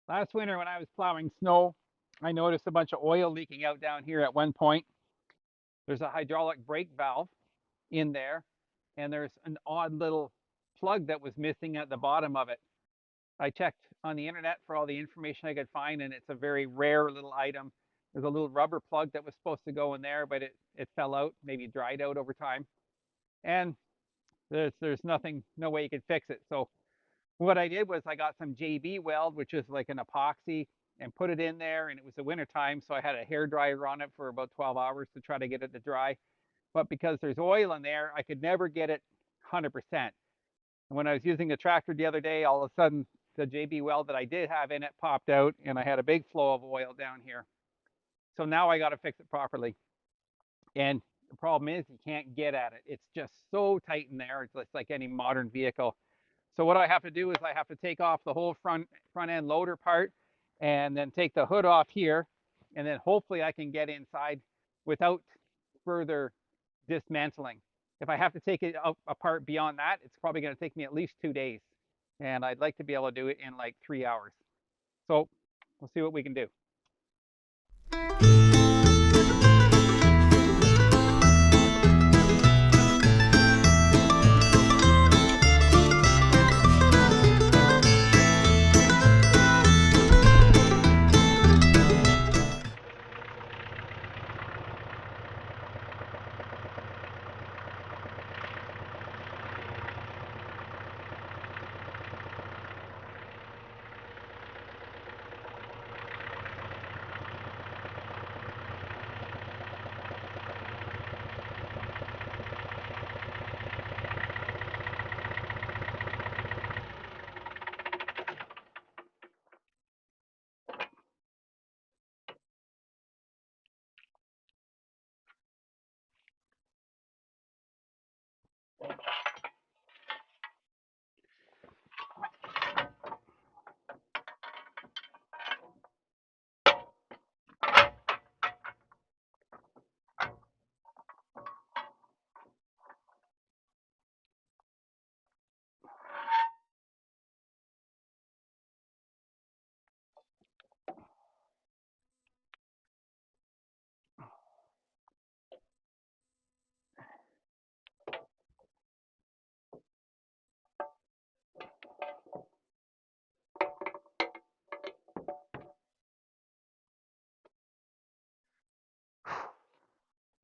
Last winter when I was plowing snow, I noticed a bunch of oil leaking out down here at one point. There's a hydraulic brake valve in there, and there's an odd little plug that was missing at the bottom of it. I checked on the internet for all the information I could find, and it's a very rare little item. There's a little rubber plug that was supposed to go in there, but it fell out, maybe dried out over time. And there's nothing, no way you could fix it. So what I did was I got some JB weld, which is like an epoxy, and put it in there. And it was the winter time, so I had a hair dryer on it for about 12 hours to try to get it to dry. But because there's oil in there, I could never get it 100%. And when I was using the tractor the other day, all of a sudden the JB weld that I did have in it popped out, and I had a big flow of oil down here. So now I got to fix it properly. And the problem is you can't get at it. It's just so tight in there. It's just like any modern vehicle. So what I have to do is I have to take off the whole front end loader part, and then take the hood off here, and then hopefully I can get inside without further dismantling. If I have to take it apart beyond that, it's probably going to take me at least 2 days, and I'd like to be able to do it in like 3 hours. So we'll see what we can do.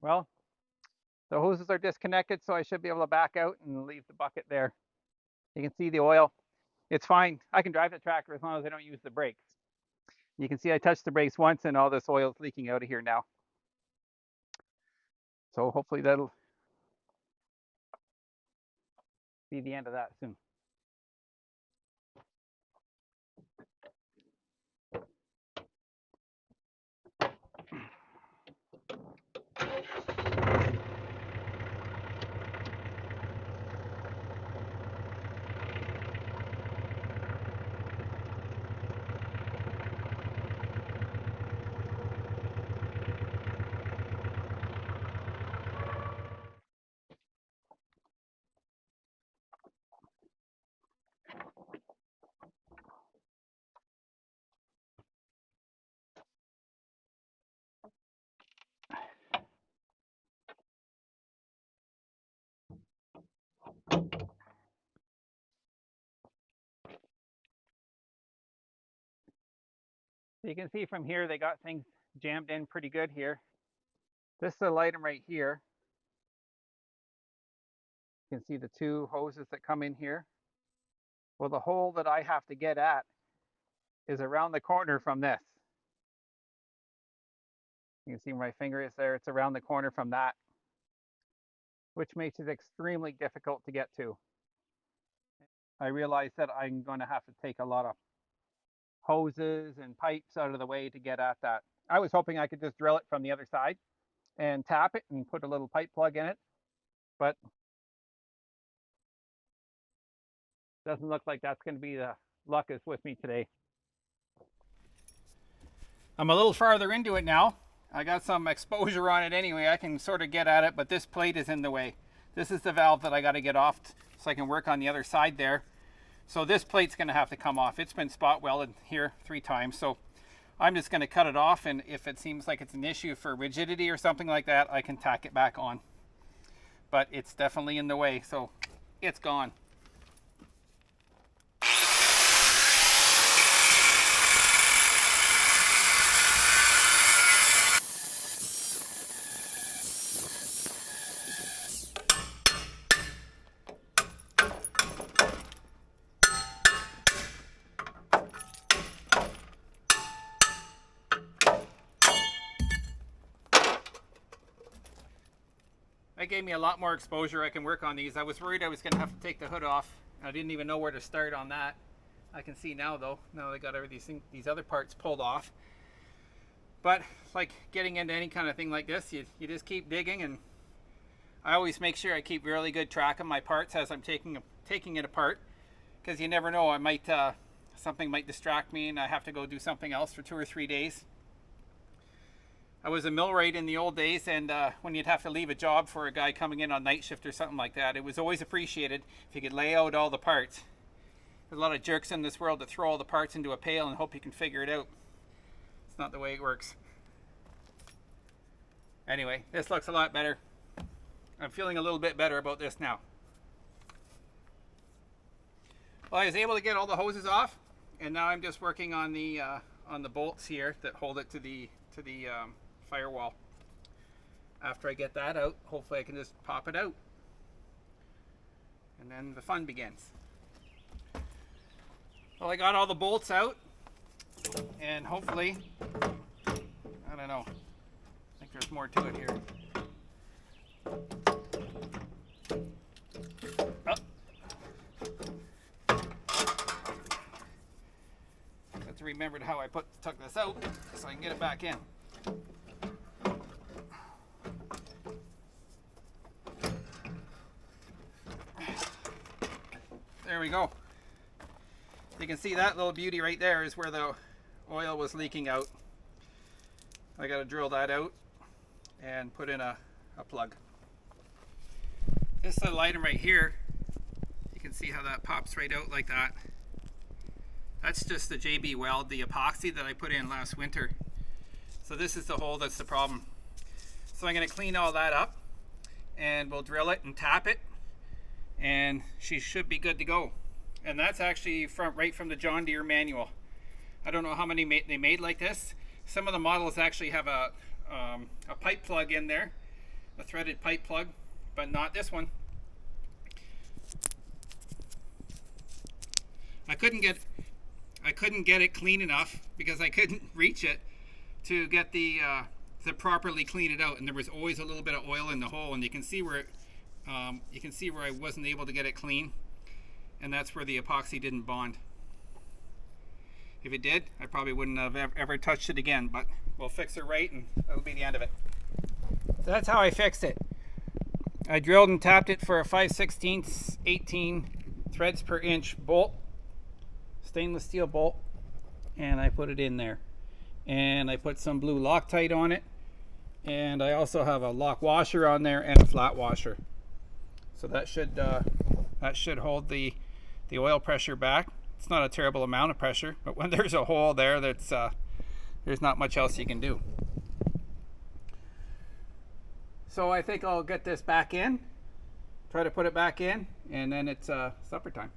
Well, the hoses are disconnected, so I should be able to back out and leave the bucket there. You can see the oil. It's fine. I can drive the tractor as long as I don't use the brakes. You can see I touched the brakes once, and all this oil is leaking out of here now. So hopefully that'll be the end of that soon. So you can see from here, they got things jammed in pretty good here. This is a item right here. You can see the two hoses that come in here. Well, the hole that I have to get at is around the corner from this. You can see where my finger is there. It's around the corner from that, which makes it extremely difficult to get to. I realize that I'm going to have to take a lot of hoses and pipes out of the way to get at that. I was hoping I could just drill it from the other side and tap it and put a little pipe plug in it, but doesn't look like that's going to be the luck is with me today. I'm a little farther into it now. I got some exposure on it anyway. I can sort of get at it, but this plate is in the way. This is the valve that I got to get off so I can work on the other side there. So this plate's going to have to come off. It's been spot welded here 3 times. So I'm just going to cut it off, and if it seems like it's an issue for rigidity or something like that, I can tack it back on. But it's definitely in the way, so it's gone. That gave me a lot more exposure. I can work on these. I was worried I was going to have to take the hood off. I didn't even know where to start on that. I can see now though. Now I got these other parts pulled off. But like getting into any kind of thing like this, you just keep digging, and I always make sure I keep really good track of my parts as I'm taking it apart, because you never know, I might something might distract me and I have to go do something else for 2 or 3 days. I was a millwright in the old days, and when you'd have to leave a job for a guy coming in on night shift or something like that, it was always appreciated if you could lay out all the parts. There's a lot of jerks in this world that throw all the parts into a pail and hope you can figure it out. It's not the way it works. Anyway, this looks a lot better. I'm feeling a little bit better about this now. Well, I was able to get all the hoses off, and now I'm just working on the bolts here that hold it to the firewall. After I get that out, hopefully I can just pop it out, and then the fun begins. Well, I got all the bolts out, and hopefully, I don't know, I think there's more to it here. Oh. I have to remember how I took this out so I can get it back in. There we go. You can see that little beauty right there is where the oil was leaking out. I got to drill that out and put in a plug. This little item right here, you can see how that pops right out like that. That's just the JB Weld, the epoxy that I put in last winter. So this is the hole that's the problem. So I'm going to clean all that up, and we'll drill it and tap it, and she should be good to go. And that's actually right from the John Deere manual. I don't know how many they made like this. Some of the models actually have a pipe plug in there, a threaded pipe plug, but not this one. I couldn't get it clean enough because I couldn't reach it to get to properly clean it out, and there was always a little bit of oil in the hole, and you can see where I wasn't able to get it clean, and that's where the epoxy didn't bond. If it did, I probably wouldn't have ever touched it again, but we'll fix it right, and that'll be the end of it. So that's how I fixed it. I drilled and tapped it for a 5/16 18 threads per inch bolt, stainless steel bolt, and I put it in there. And I put some blue Loctite on it, and I also have a lock washer on there and a flat washer. So that should hold the oil pressure back. It's not a terrible amount of pressure, but when there's a hole there, there's not much else you can do. So I think I'll get this back in, try to put it back in, and then it's supper time.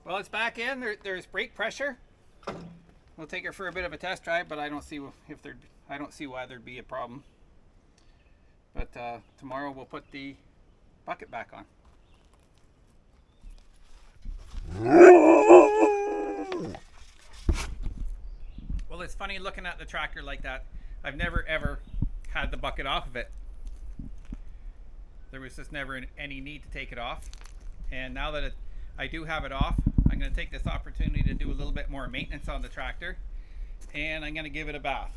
Well, it's back in. There's brake pressure. We'll take her for a bit of a test drive, but I don't see why there'd be a problem. But tomorrow we'll put the bucket back on. Well, it's funny looking at the tractor like that. I've never ever had the bucket off of it. There was just never any need to take it off. And now that I do have it off, I'm going to take this opportunity to do a little bit more maintenance on the tractor, and I'm going to give it a bath.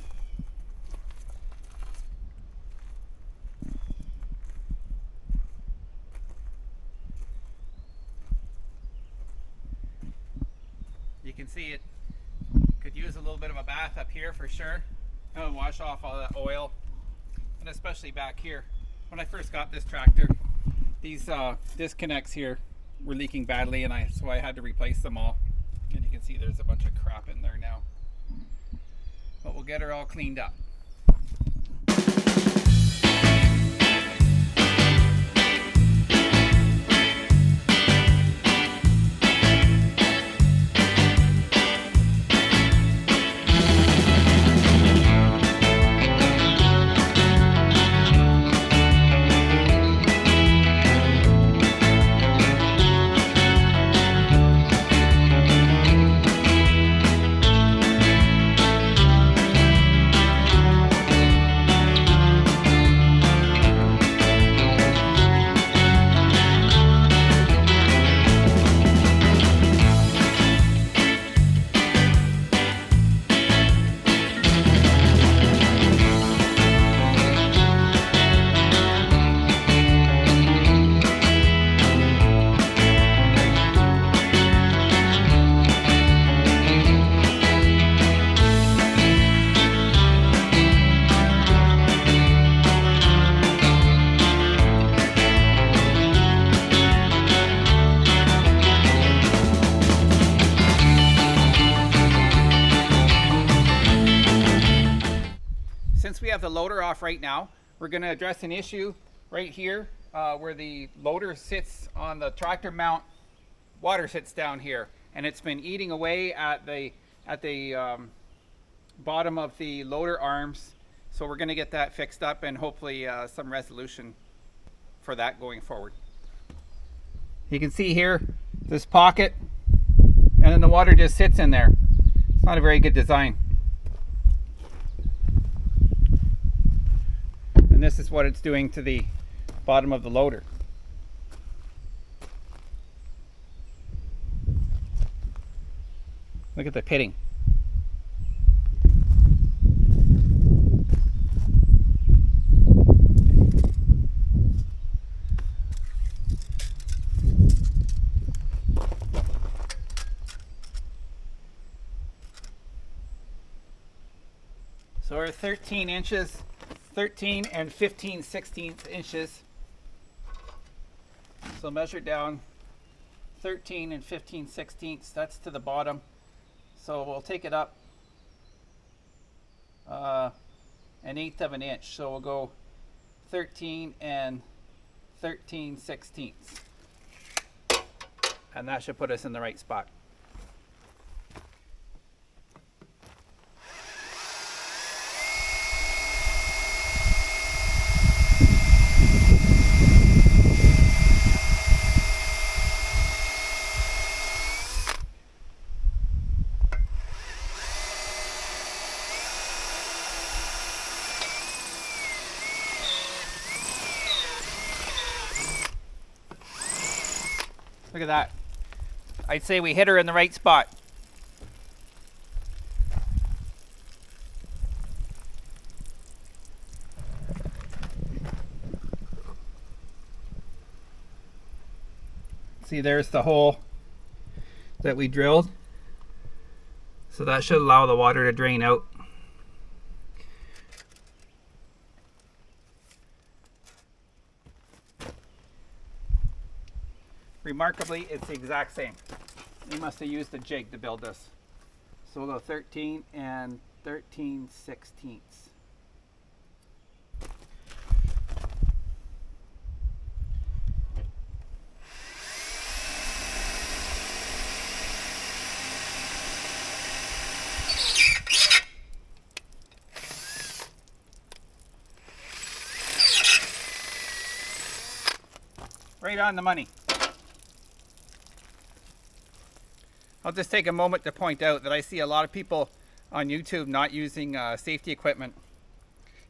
can see it could use a little bit of a bath up here for sure. It'll wash off all that oil, and especially back here. When I first got this tractor, these disconnects here were leaking badly, and so I had to replace them all. And you can see there's a bunch of crap in there now. But we'll get her all cleaned up. Since we have the loader off right now, we're going to address an issue right here where the loader sits on the tractor mount. Water sits down here, and it's been eating away at the bottom of the loader arms. So we're going to get that fixed up, and hopefully some resolution for that going forward. You can see here this pocket, and then the water just sits in there. It's not a very good design. And this is what it's doing to the bottom of the loader. Look at the pitting. So we're 13 inches. 13 and 15/16 inches. So measure down 13 and 15/16. That's to the bottom. So we'll take it up 1/8 of an inch. So we'll go 13 and 13/16. And that should put us in the right spot. Look at that. I'd say we hit her in the right spot. See, there's the hole that we drilled. So that should allow the water to drain out. Remarkably, it's the exact same. We must have used a jig to build this. So we'll go 13 and 13/16. Right on the money. I'll just take a moment to point out that I see a lot of people on YouTube not using safety equipment.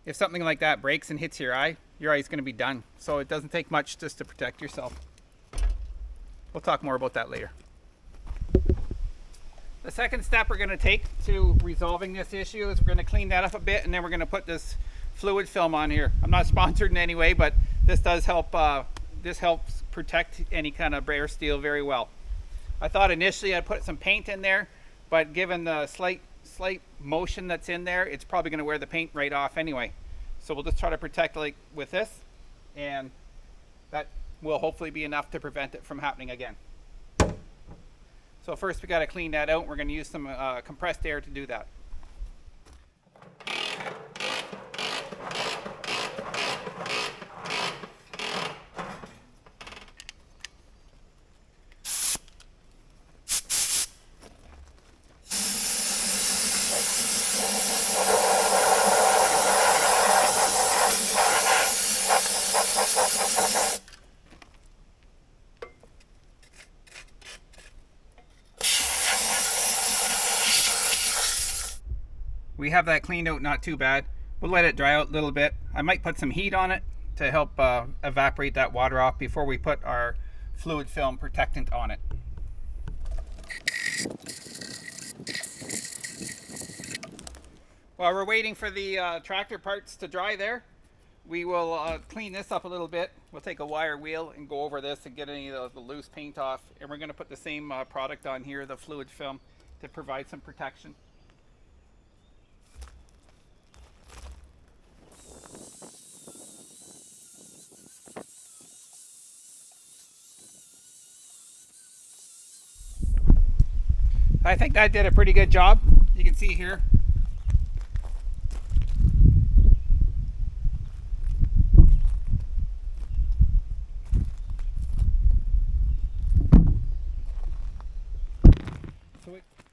If something like that breaks and hits your eye's going to be done. So it doesn't take much just to protect yourself. We'll talk more about that later. The second step we're going to take to resolving this issue is we're going to clean that up a bit, and then we're going to put this fluid film on here. I'm not sponsored in any way, but this does help. This helps protect any kind of bare steel very well. I thought initially I'd put some paint in there, but given the slight motion that's in there, it's probably going to wear the paint right off anyway. So we'll just try to protect like with this, and that will hopefully be enough to prevent it from happening again. So first we got to clean that out. We're going to use some compressed air to do that. We have that cleaned out, not too bad. We'll let it dry out a little bit. I might put some heat on it to help evaporate that water off before we put our fluid film protectant on it. While we're waiting for the tractor parts to dry there, we will clean this up a little bit. We'll take a wire wheel and go over this and get any of the loose paint off. And we're going to put the same product on here, the fluid film, to provide some protection. I think that did a pretty good job. You can see here.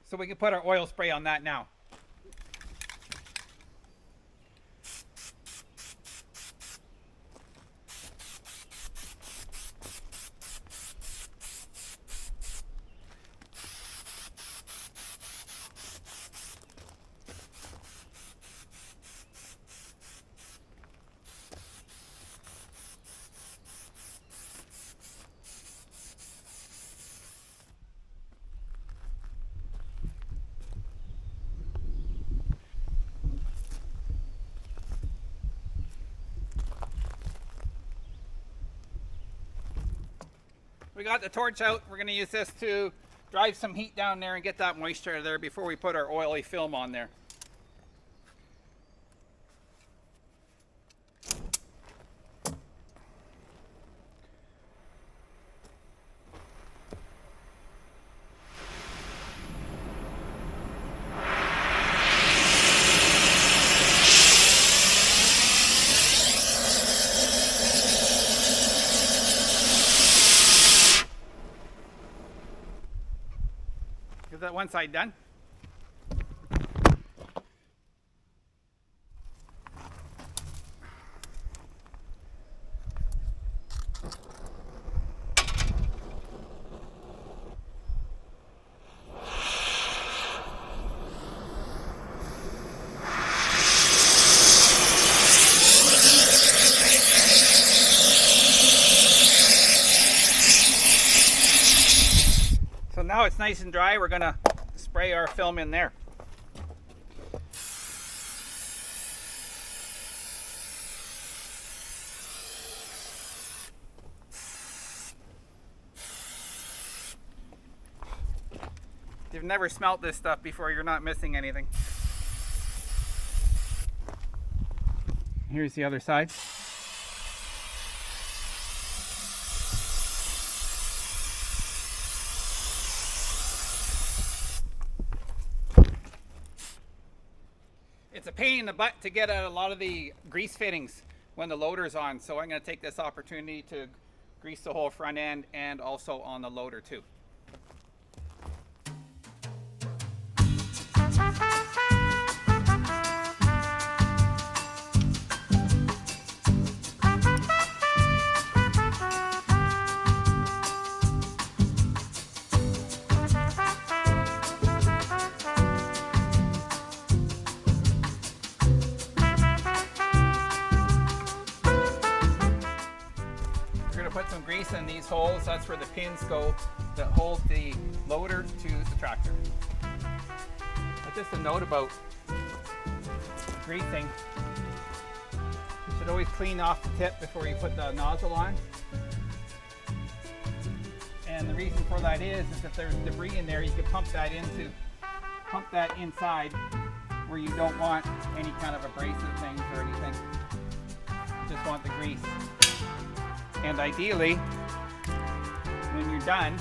So we can put our oil spray on that now. We got the torch out. We're going to use this to drive some heat down there and get that moisture there before we put our oily film on there. Is that one side done? So now it's nice and dry. We're going to spray our film in there. If you've never smelt this stuff before, you're not missing anything. Here's the other side. It's a pain in the butt to get at a lot of the grease fittings when the loader's on, so I'm going to take this opportunity to grease the whole front end and also on the loader too. Put some grease in these holes. That's where the pins go that hold the loader to the tractor. But just a note about greasing. You should always clean off the tip before you put the nozzle on. And the reason for that is if there's debris in there, you can pump that into pump that inside where you don't want any kind of abrasive things or anything. You just want the grease. And ideally, when you're done,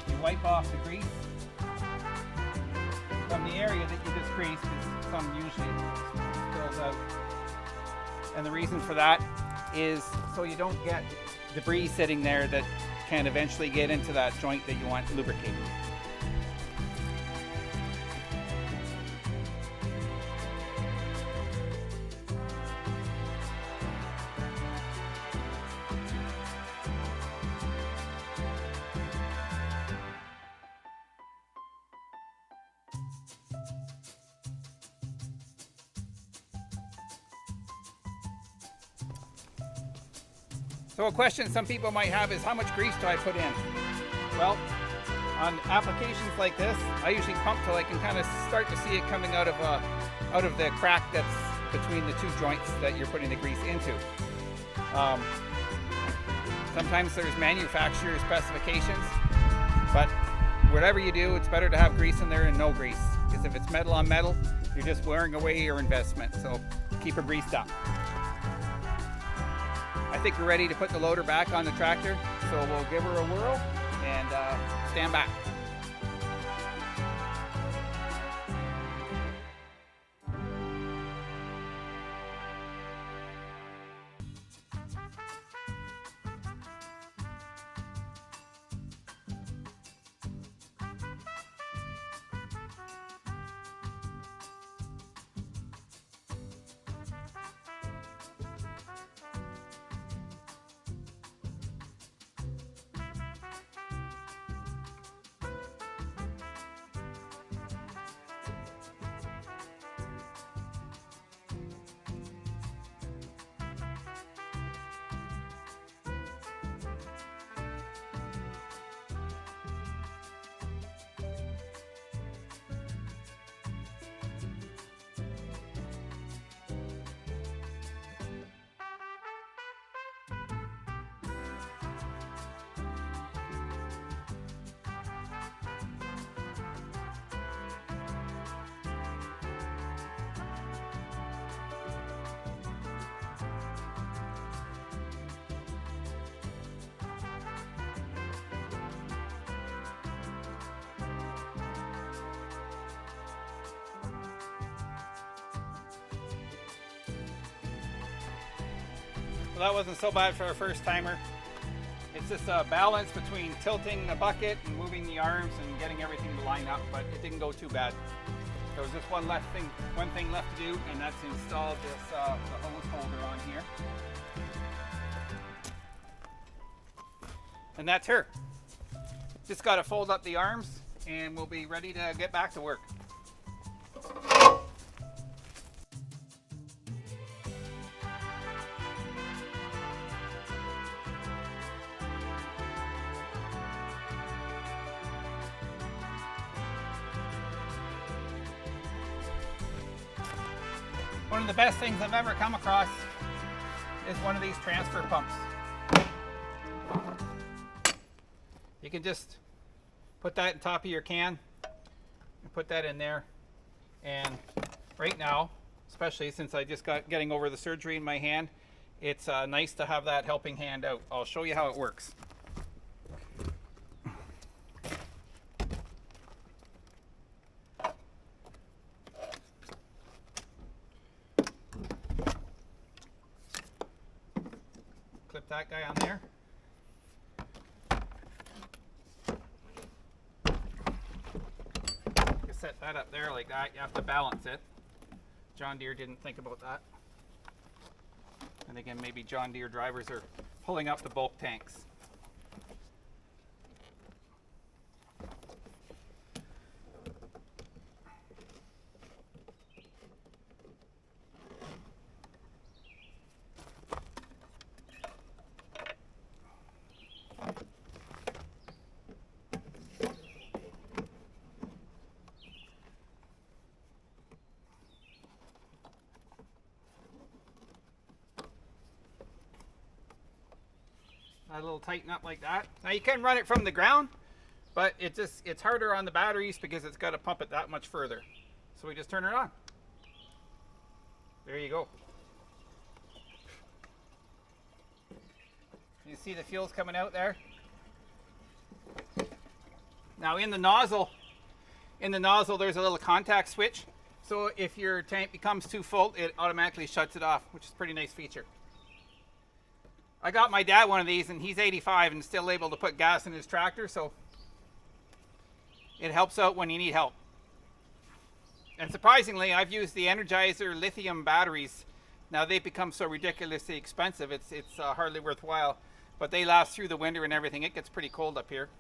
you wipe off the grease from the area that you just greased, because some usually spills out. And the reason for that is so you don't get debris sitting there that can eventually get into that joint that you want lubricated. So a question some people might have is, how much grease do I put in? Well, on applications like this, I usually pump till I can kind of start to see it coming out of the crack that's between the two joints that you're putting the grease into. Sometimes there's manufacturer specifications, but whatever you do, it's better to have grease in there than no grease, because if it's metal on metal, you're just wearing away your investment. So keep it greased up. I think we're ready to put the loader back on the tractor, so we'll give her a whirl and stand back. Well, that wasn't so bad for a first timer. It's just a balance between tilting the bucket and moving the arms and getting everything to line up, but it didn't go too bad. There was just one thing left to do, and that's install this the hose holder on here. And that's her. Just got to fold up the arms and we'll be ready to get back to work. One of the best things I've ever come across is one of these transfer pumps. You can just put that on top of your can and put that in there. And right now, especially since I just got getting over the surgery in my hand, it's nice to have that helping hand out. I'll show you how it works. Clip that guy on there. You set that up there like that. You have to balance it. John Deere didn't think about that. And again, maybe John Deere drivers are pulling up the bulk tanks. a little tighten up like that. Now you can run it from the ground, but it's harder on the batteries because it's got to pump it that much further. So we just turn it on. There you go. You see the fuel's coming out there? Now in the nozzle there's a little contact switch. So if your tank becomes too full, it automatically shuts it off, which is a pretty nice feature. I got my dad one of these, and he's 85 and still able to put gas in his tractor, so it helps out when you need help. And surprisingly, I've used the Energizer lithium batteries. Now they've become so ridiculously expensive, it's hardly worthwhile, but they last through the winter and everything. It gets pretty cold up here.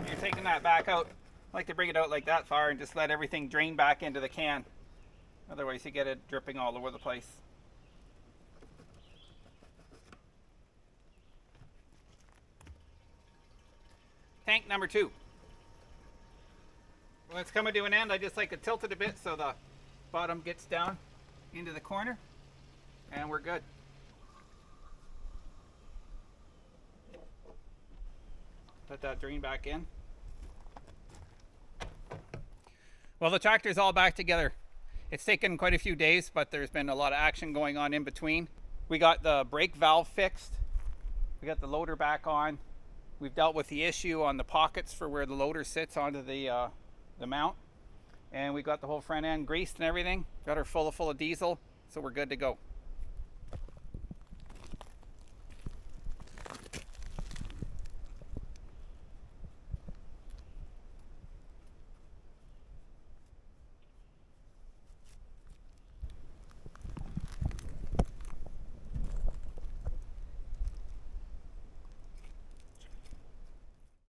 You're taking that back out. I like to bring it out like that far and just let everything drain back into the can. Otherwise you get it dripping all over the place. Tank number 2. When it's coming to an end, I just like to tilt it a bit so the bottom gets down into the corner, and we're good. Let that drain back in. Well, the tractor's all back together. It's taken quite a few days, but there's been a lot of action going on in between. We got the brake valve fixed. We got the loader back on. We've dealt with the issue on the pockets for where the loader sits onto the mount. And we got the whole front end greased and everything. Got her full of diesel, so we're good to go.